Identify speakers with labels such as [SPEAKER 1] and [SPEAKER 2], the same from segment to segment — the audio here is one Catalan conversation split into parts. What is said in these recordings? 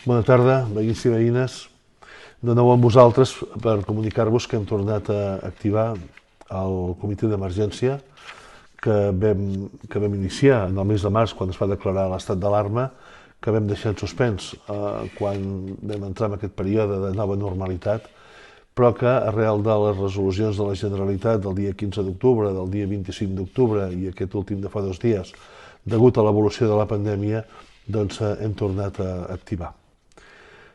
[SPEAKER 1] Bona tarda, veïns i veïnes. De nou amb vosaltres per comunicar-vos que hem tornat a activar el comitè d'emergència que vam iniciar en el mes de març quan es va declarar l'estat d'alarma, que vam deixar en suspens quan vam entrar en aquest període de nova normalitat, però que arrel de les resolucions de la Generalitat del dia 15 d'octubre, del dia 25 d'octubre i aquest últim de fa 2 dies, degut a l'evolució de la pandèmia, doncs hem tornat a activar.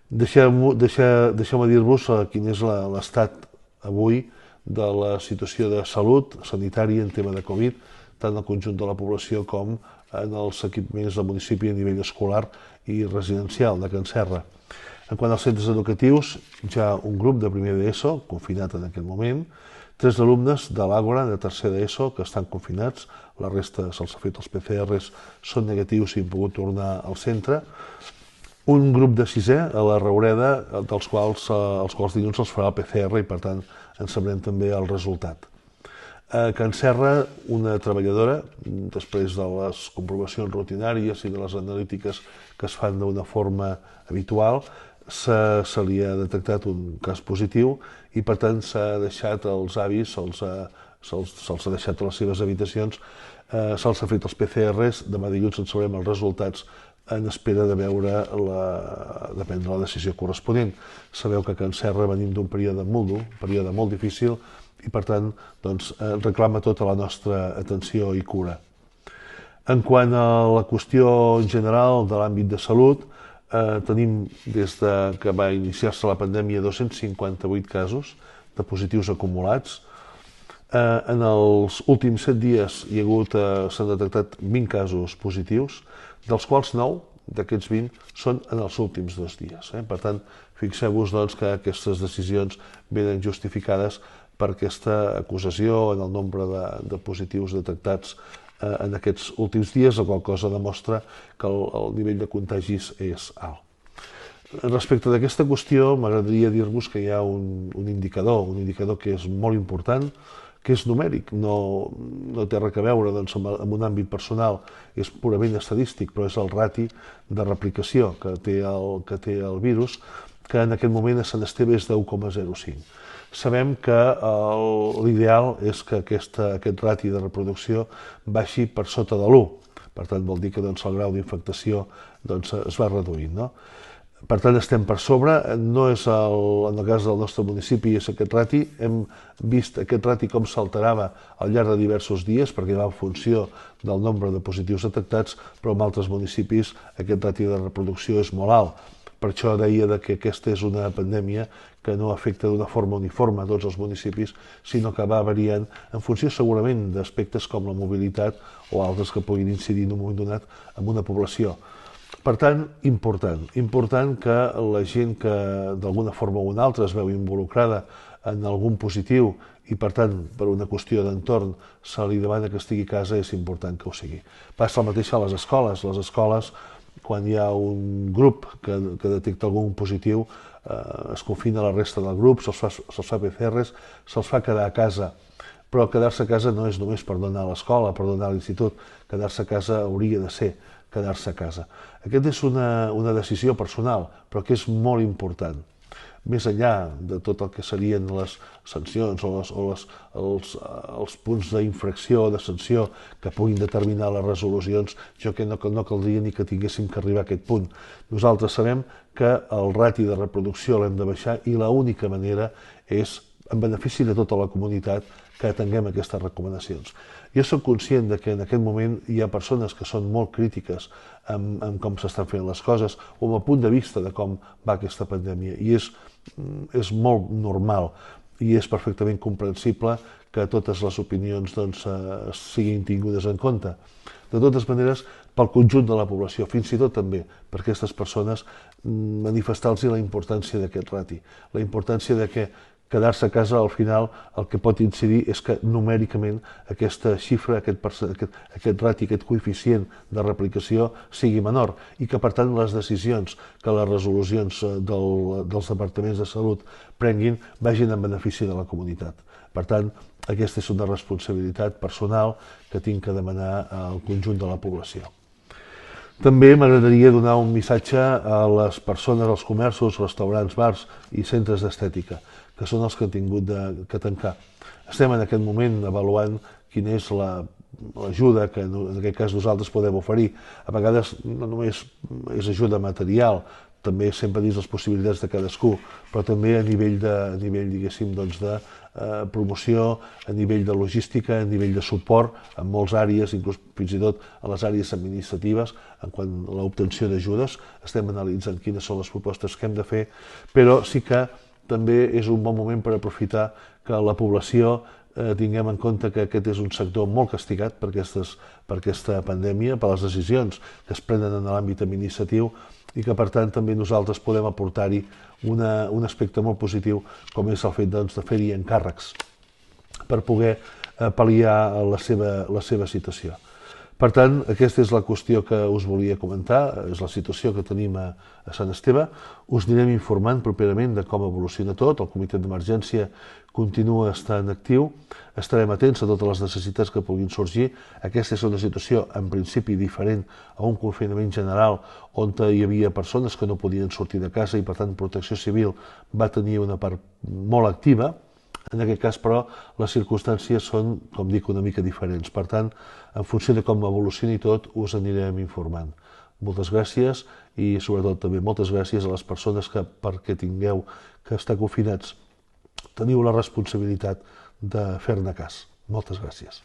[SPEAKER 1] Deixeu-me dir-vos quin és l'estat avui de la situació de salut sanitària en tema de Covid, tant al conjunt de la població com en els equipaments del municipi a nivell escolar i residencial de Can Serra. En quant als centres educatius, hi ha un grup de primer d'ESO, confinat en aquest moment, 3 alumnes de l'Àgora, de tercer d'ESO, que estan confinats, la resta se'ls ha fet els PCRs, són negatius i han pogut tornar al centre, un grup de 6è a la Raureda, dels quals dilluns se'ls farà el PCR i per tant en sabrem també el resultat. A Can Serra, una treballadora, després de les comprovacions rutinàries i de les analítiques que es fan d'una forma habitual, se li ha detectat un cas positiu i per tant s'ha deixat els avis, se'ls ha deixat a les seves habitacions, se'ls ha fet els PCRs, demà dilluns en sabrem els resultats en espera de prendre la decisió corresponent. Sabeu que a Can Serra venim d'un període molt dur, un període molt difícil, i per tant reclama tota la nostra atenció i cura. En quant a la qüestió en general de l'àmbit de salut, tenim des que va iniciar-se la pandèmia 258 casos de positius acumulats. En els últims 7 dies s'han detectat 20 casos positius, dels quals 9 d'aquests 20 són en els últims 2 dies. Per tant, fixeu-vos que aquestes decisions venen justificades per aquesta acusació en el nombre de positius detectats en aquests últims dies, la qual cosa demostra que el nivell de contagis és alt. Respecte d'aquesta qüestió, m'agradaria dir-vos que hi ha un indicador que és molt important, que és numèric, no té res a veure amb un àmbit personal, és purament estadístic, però és el rati de replicació que té el virus, que en aquest moment a Sant Esteve és de 1,05. Sabem que l'ideal és que aquest rati de reproducció baixi per sota de l'1, per tant vol dir que el grau d'infectació es va reduint. Per tant, estem per sobre, no és en el cas del nostre municipi, és aquest rati, hem vist aquest rati com s'alterava al llarg de diversos dies, perquè va en funció del nombre de positius detectats, però en altres municipis aquest rati de reproducció és molt alt. Per això deia que aquesta és una pandèmia que no afecta d'una forma uniforme a tots els municipis, sinó que va variant en funció segurament d'aspectes com la mobilitat o altres que puguin incidir en un moment donat en una població. Per tant, important que la gent que d'alguna forma o una altra es veu involucrada en algun positiu i per tant per una qüestió d'entorn se li demana que estigui a casa, és important que ho sigui. Passa el mateix a les escoles. Les escoles, quan hi ha un grup que detecta algun positiu, es confina la resta del grup, se'ls fa PCRs, se'ls fa quedar a casa. Però quedar-se a casa no és només per donar a l'escola, per donar a l'institut. Quedar-se a casa hauria de ser quedar-se a casa. Aquesta és una decisió personal, però que és molt important. Més enllà de tot el que serien les sancions o els punts d'infracció o de sanció que puguin determinar les resolucions, jo que no caldria ni que tinguéssim que arribar a aquest punt. Nosaltres sabem que el rati de reproducció l'hem de baixar i l'única manera és, en benefici de tota la comunitat, que atenguem aquestes recomanacions. Jo soc conscient que en aquest moment hi ha persones que són molt crítiques amb com s'estan fent les coses o amb el punt de vista de com va aquesta pandèmia, i és molt normal i és perfectament comprensible que totes les opinions siguin tingudes en compte. De totes maneres, pel conjunt de la població, fins i tot també per aquestes persones, manifestar-los la importància d'aquest rati, la importància de que quedar-se a casa al final el que pot incidir és que numèricament aquesta xifra, aquest rati, aquest coeficient de replicació sigui menor i que per tant les decisions que les resolucions dels departaments de salut prenguin vagin en benefici de la comunitat. Per tant, aquesta és una responsabilitat personal que tinc que demanar al conjunt de la població. També m'agradaria donar un missatge a les persones, als comerços, restaurants, bars i centres d'estètica, que són els que han tingut que tancar. Estem en aquest moment avaluant quina és l'ajuda que en aquest cas nosaltres podem oferir. A vegades no només és ajuda material, també sempre dins les possibilitats de cadascú, però també a nivell diguéssim, de promoció, a nivell de logística, a nivell de suport en moltes àrees, inclús fins i tot a les àrees administratives, en quant a l'obtenció d'ajudes. Estem analitzant quines són les propostes que hem de fer, però sí que també és un bon moment per aprofitar que la població tinguem en compte que aquest és un sector molt castigat per aquesta pandèmia, per les decisions que es prenen en l'àmbit administratiu i que, per tant, també nosaltres podem aportar-hi un aspecte molt positiu, com és el fet de fer-hi encàrrecs per poder pal·liar la seva situació. Per tant, aquesta és la qüestió que us volia comentar, és la situació que tenim a Sant Esteve. Us anirem informant properament de com evoluciona tot, el comitè d'emergència continua estant actiu, estarem atents a totes les necessitats que puguin sorgir. Aquesta és una situació, en principi, diferent a un confinament general on hi havia persones que no podien sortir de casa i, per tant, Protecció Civil va tenir una part molt activa. En aquest cas, però, les circumstàncies són, com dic, una mica diferents. Per tant, en funció de com evolucioni tot, us anirem informant. Moltes gràcies i, sobretot, també moltes gràcies a les persones que, perquè tingueu que estar confinats, teniu la responsabilitat de fer-ne cas. Moltes gràcies.